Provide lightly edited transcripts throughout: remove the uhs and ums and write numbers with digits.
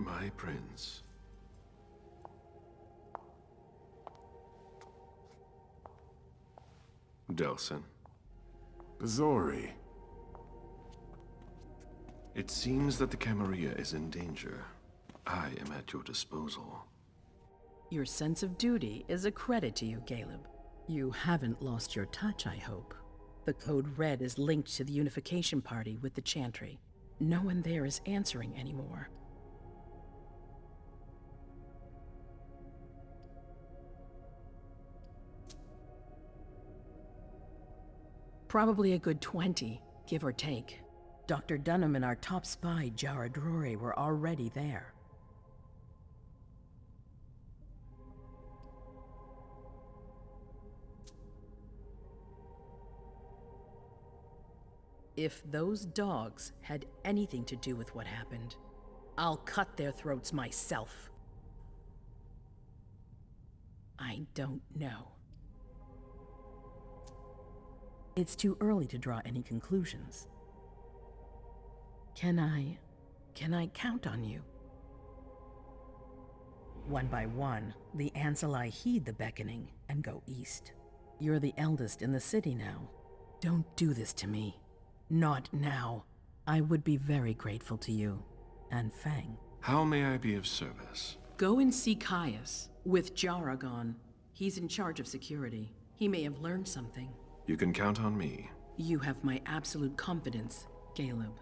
My prince. Delson. Bazori. It seems that the Camarilla is in danger. I am at your disposal. Your sense of duty is a credit to you, Galeb. You haven't lost your touch, I hope. The Code Red is linked to the Unification Party with the Chantry. No one there is answering anymore. Probably a good 20, give or take. Dr. Dunham and our top spy, Jara Drury, were already there. If those dogs had anything to do with what happened, I'll cut their throats myself. I don't know. It's too early to draw any conclusions. Can I count on you? One by one, the Ancillai heed the beckoning and go east. You're the eldest in the city now. Don't do this to me. Not now. I would be very grateful to you. And Fang. How may I be of service? Go and see Caius. With Jara gone, he's in charge of security. He may have learned something. You can count on me. You have my absolute confidence, Galeb.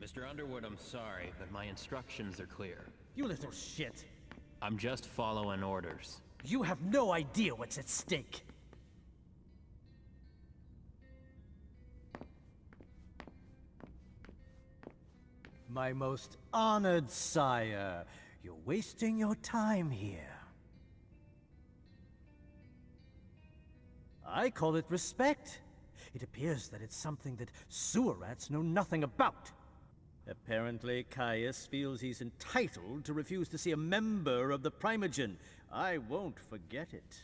Mr. Underwood, I'm sorry, but my instructions are clear. You little shit. I'm just following orders. You have no idea what's at stake. My most honored sire, you're wasting your time here. I call it respect. It appears that it's something that sewer rats know nothing about. Apparently, Caius feels he's entitled to refuse to see a member of the Primogen. I won't forget it.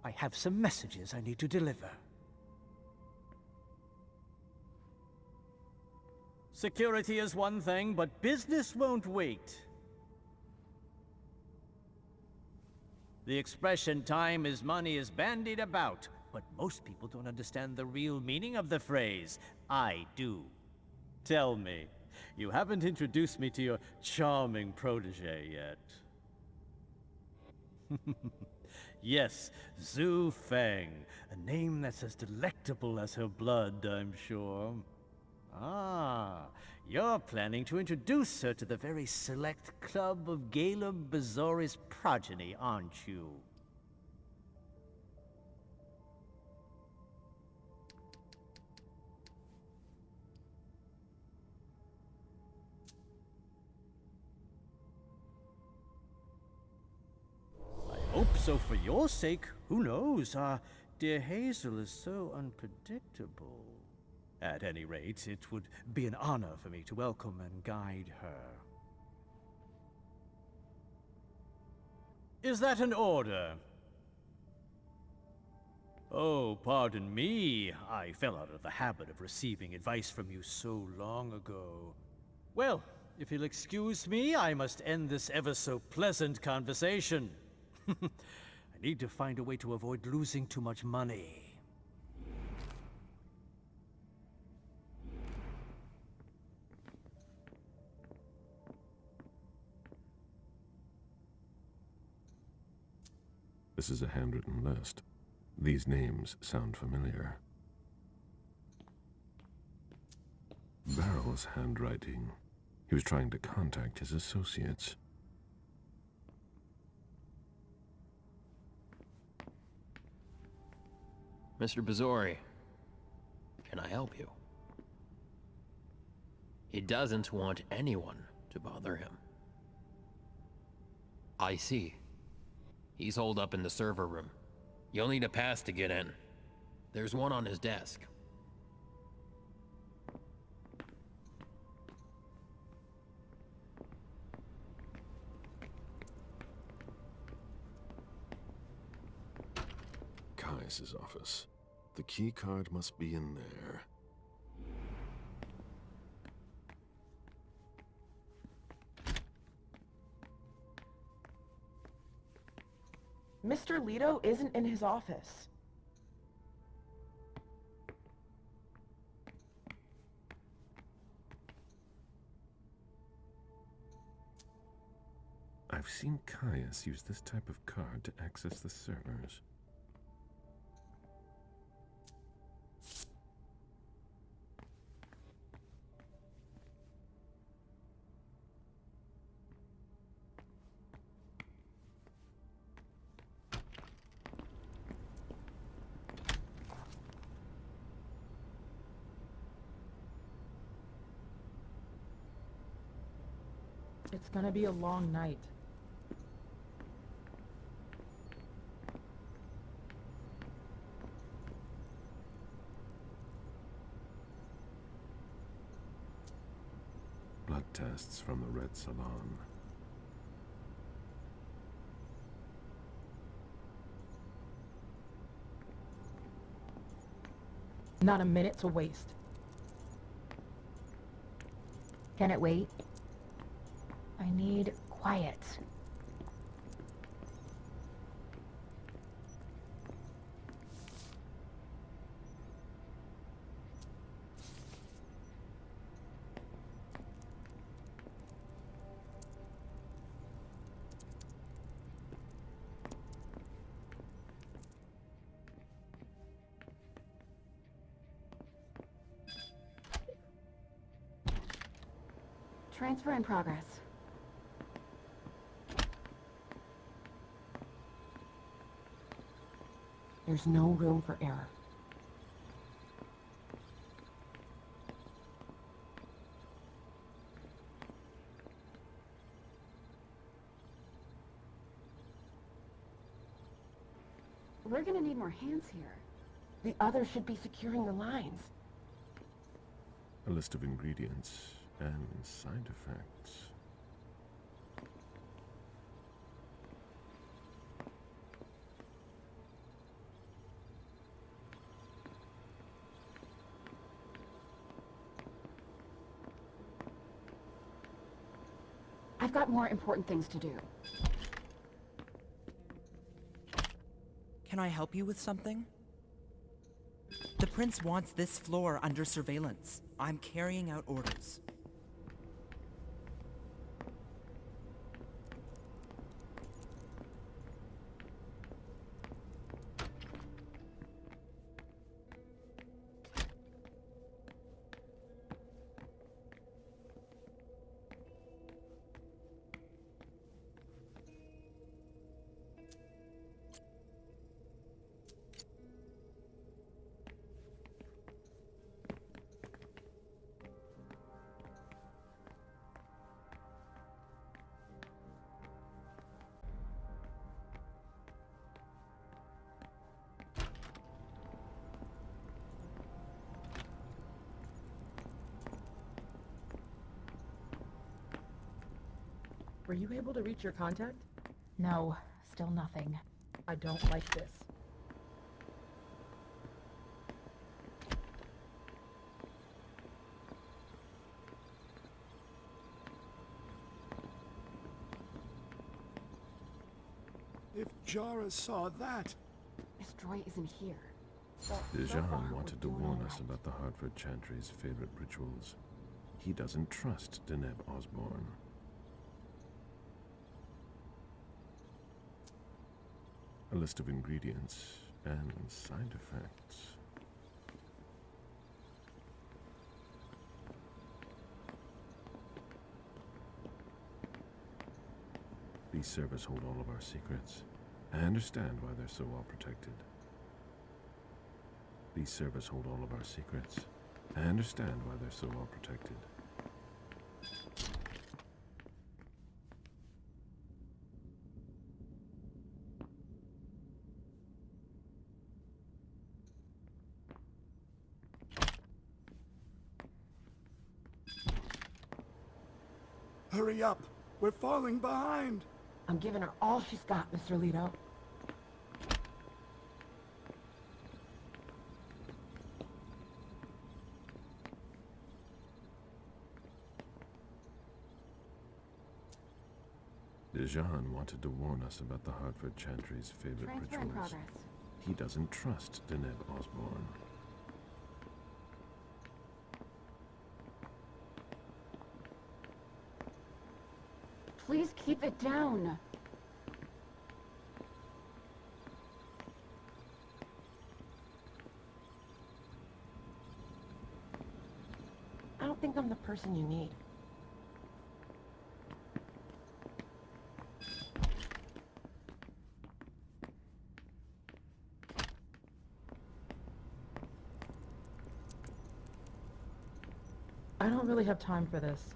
I have some messages I need to deliver. Security is one thing, but business won't wait. The expression "time is money" is bandied about, but most people don't understand the real meaning of the phrase. I do. Tell me, you haven't introduced me to your charming protege yet. Yes, Zhu Feng, a name that's as delectable as her blood, I'm sure. Ah, you're planning to introduce her to the very select club of Galeb Bazori's progeny, aren't you? Hope so for your sake. Who knows? Dear Hazel is so unpredictable. At any rate, it would be an honor for me to welcome and guide her. Is that an order? Oh, pardon me. I fell out of the habit of receiving advice from you so long ago. Well, if you'll excuse me, I must end this ever so pleasant conversation. I need to find a way to avoid losing too much money. This is a handwritten list. These names sound familiar. Barrel's handwriting. He was trying to contact his associates. Mr. Bazzori, can I help you? He doesn't want anyone to bother him. I see. He's holed up in the server room. You'll need a pass to get in. There's one on his desk. Caius's office. The key card must be in there. Mr. Leto isn't in his office. I've seen Caius use this type of card to access the servers. It's gonna be a long night. Blood tests from the Red Salon. Not a minute to waste. Can it wait? I need quiet. Transfer in progress. There's no room for error. We're gonna need more hands here. The others should be securing the lines. A list of ingredients and side effects. I've got more important things to do. Can I help you with something? The Prince wants this floor under surveillance. I'm carrying out orders. Were you able to reach your contact? No, still nothing. I don't like this. If Jara saw that... Miss Joy isn't here. So Dejan far, wanted we're to doing warn all us right. about the Hartford Chantry's favorite rituals. He doesn't trust Deneb Osborne. A list of ingredients and side effects. These servers hold all of our secrets. I understand why they're so well protected. These servers hold all of our secrets. I understand why they're so well protected. Hurry up! We're falling behind! I'm giving her all she's got, Mr. Leto. Dejan wanted to warn us about the Hartford Chantry's favorite Transfer in rituals. progress. He doesn't trust Deneb Osborne. Please keep it down. I don't think I'm the person you need. I don't really have time for this.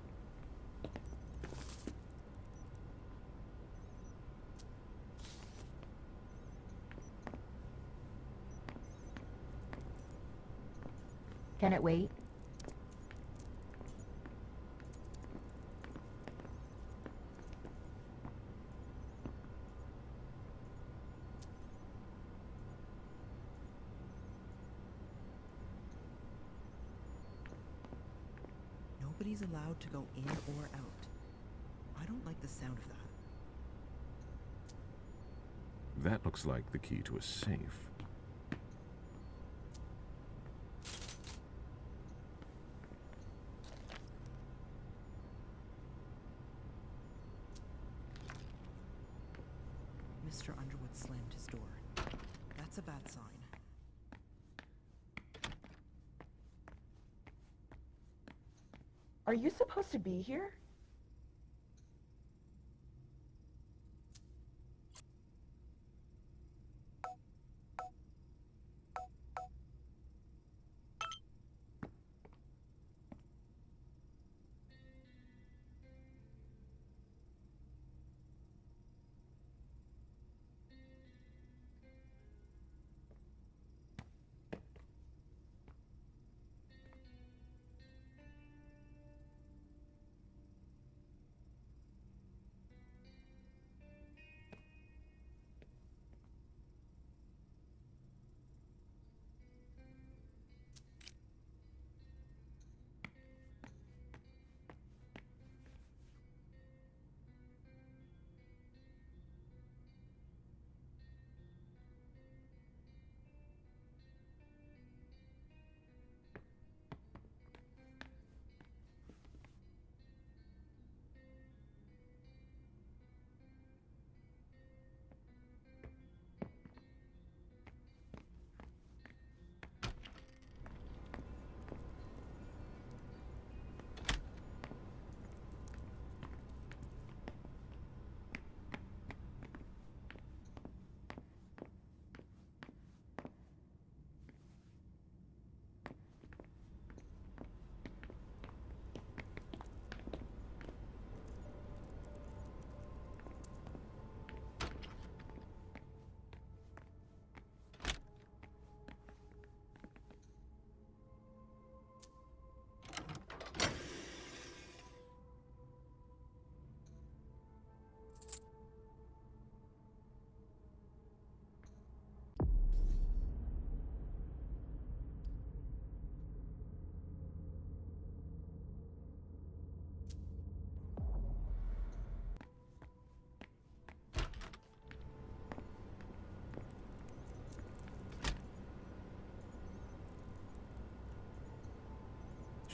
Can it wait? Nobody's allowed to go in or out. I don't like the sound of that. That looks like the key to a safe. Mr. Underwood slammed his door. That's a bad sign. Are you supposed to be here?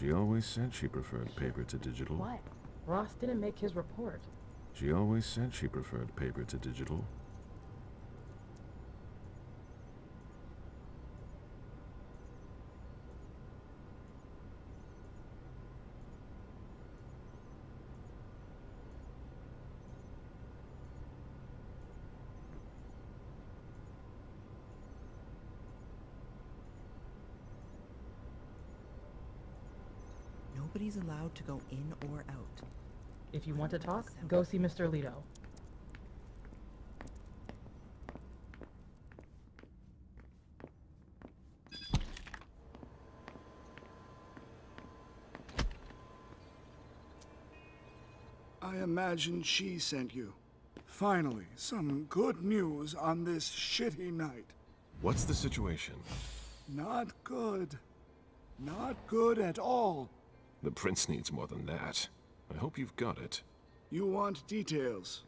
She always said she preferred paper to digital. What? Ross didn't make his report. She always said she preferred paper to digital. Nobody's allowed to go in or out. If you want to talk, go see Mr. Leto. I imagine she sent you. Finally, some good news on this shitty night. What's the situation? Not good. Not good at all. The prince needs more than that. I hope you've got it. You want details.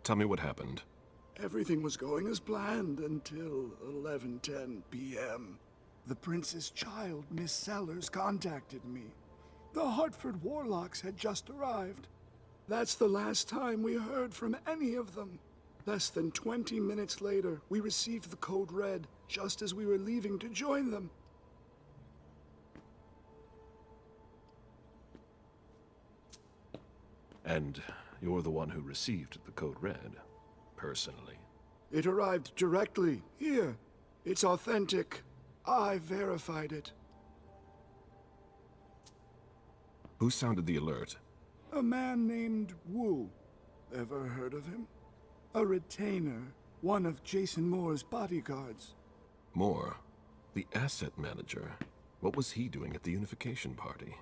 Tell me what happened. Everything was going as planned until 11:10 p.m. The prince's child, Miss Sellers, contacted me. The Hartford Warlocks had just arrived. That's the last time we heard from any of them. Less than 20 minutes later, we received the code red, just as we were leaving to join them. And you're the one who received the code red, personally. It arrived directly, here. It's authentic. I verified it. Who sounded the alert? A man named Wu. Ever heard of him? A retainer, one of Jason Moore's bodyguards. Moore, the asset manager. What was he doing at the unification party?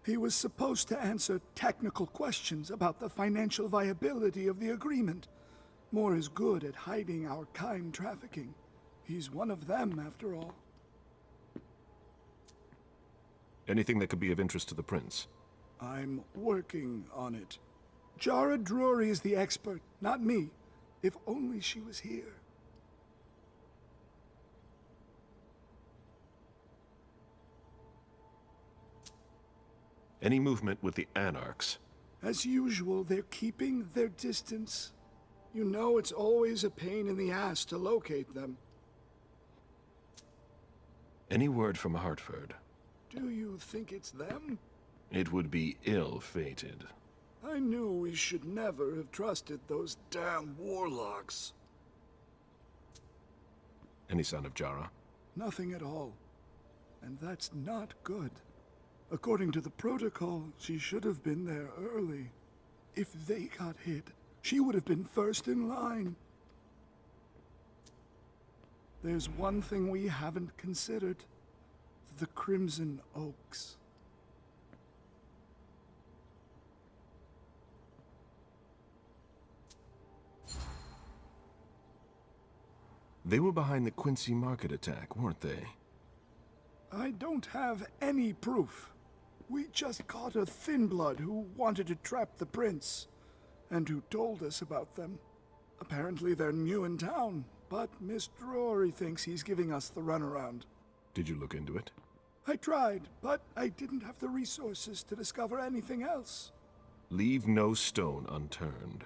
He was supposed to answer technical questions about the financial viability of the agreement. Moore is good at hiding our kind trafficking. He's one of them, after all. Anything that could be of interest to the prince? I'm working on it. Jara Drury is the expert, not me. If only she was here. Any movement with the Anarchs? As usual, they're keeping their distance. You know it's always a pain in the ass to locate them. Any word from Hartford? Do you think it's them? It would be ill-fated. I knew we should never have trusted those damn warlocks. Any sign of Jara? Nothing at all. And that's not good. According to the protocol, she should have been there early. If they got hit, she would have been first in line. There's one thing we haven't considered. The Crimson Oaks. They were behind the Quincy Market attack, weren't they? I don't have any proof. We just caught a thin blood who wanted to trap the prince, and who told us about them. Apparently they're new in town, but Miss Drury thinks he's giving us the runaround. Did you look into it? I tried, but I didn't have the resources to discover anything else. Leave no stone unturned.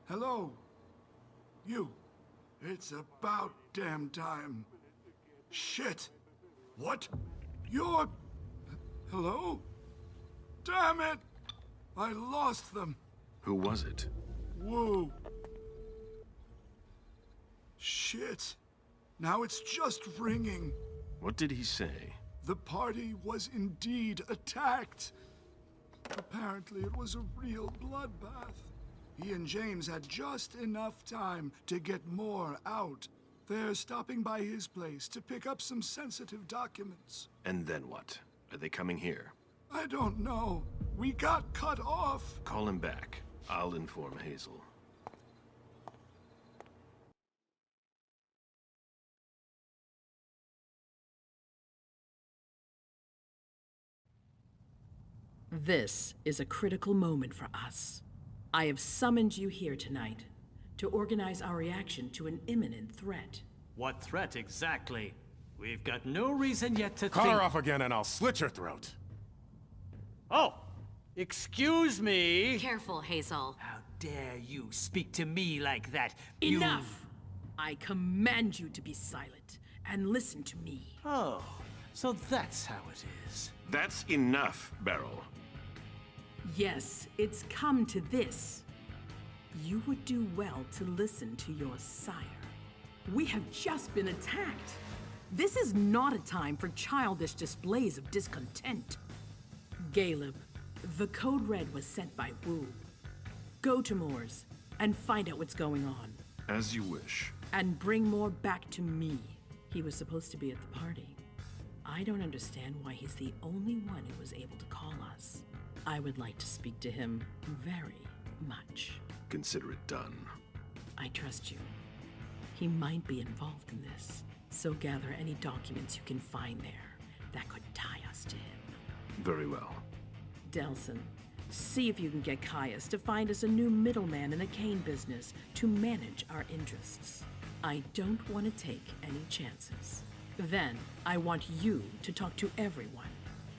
Hello? You. It's about damn time. Shit! What? You're... Hello? Damn it! I lost them. Who was it? Whoa. Shit. Now it's just ringing. What did he say? The party was indeed attacked. Apparently it was a real bloodbath. He and James had just enough time to get more out. They're stopping by his place to pick up some sensitive documents. And then what? Are they coming here? I don't know. We got cut off. Call him back. I'll inform Hazel. This is a critical moment for us. I have summoned you here tonight to organize our reaction to an imminent threat. What threat exactly? We've got no reason yet to Cut think... her off again and I'll slit your throat. Oh! Excuse me! Careful, Hazel. How dare you speak to me like that? You... Enough! I command you to be silent and listen to me. Oh, so that's how it is. That's enough, Beryl. Yes, it's come to this. You would do well to listen to your sire. We have just been attacked. This is not a time for childish displays of discontent. Galeb, the code red was sent by Wu. Go to Moore's and find out what's going on. As you wish. And bring Moore back to me. He was supposed to be at the party. I don't understand why he's the only one who was able to call us. I would like to speak to him very much. Consider it done. I trust you. He might be involved in this, so gather any documents you can find there that could tie us to him. Very well. Delson, see if you can get Caius to find us a new middleman in the cane business to manage our interests. I don't want to take any chances. Then, I want you to talk to everyone.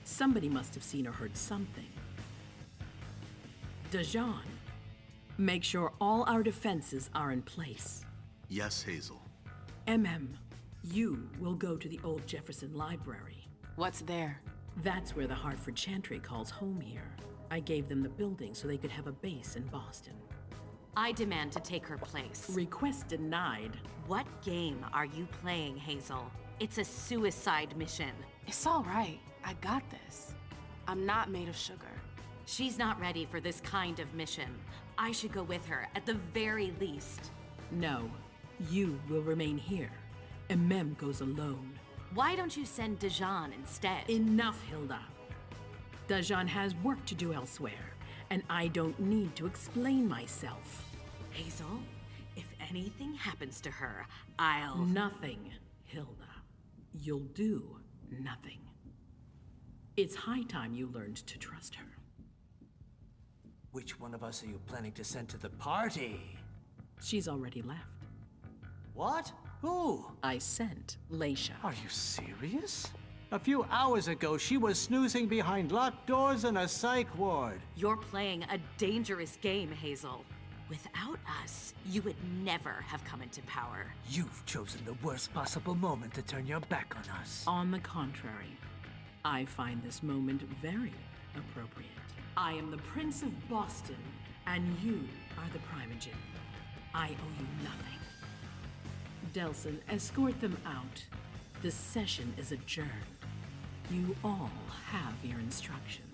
Somebody must have seen or heard something. Dajan, make sure all our defenses are in place. Yes, Hazel. You will go to the old Jefferson Library. What's there? That's where the Hartford Chantry calls home here. I gave them the building so they could have a base in Boston. I demand to take her place. Request denied. What game are you playing, Hazel? It's a suicide mission. It's all right. I got this. I'm not made of sugar. She's not ready for this kind of mission. I should go with her, at the very least. No, you will remain here. Goes alone. Why don't you send Dajan instead? Enough, Hilda. Dajan has work to do elsewhere, and I don't need to explain myself. Hazel, if anything happens to her, I'll... Nothing, Hilda. You'll do nothing. It's high time you learned to trust her. Which one of us are you planning to send to the party? She's already left. What? Who? I sent Leisha. Are you serious? A few hours ago, she was snoozing behind locked doors in a psych ward. You're playing a dangerous game, Hazel. Without us, you would never have come into power. You've chosen the worst possible moment to turn your back on us. On the contrary, I find this moment very appropriate. I am the Prince of Boston, and you are the Primogen. I owe you nothing. Delson, escort them out. The session is adjourned. You all have your instructions.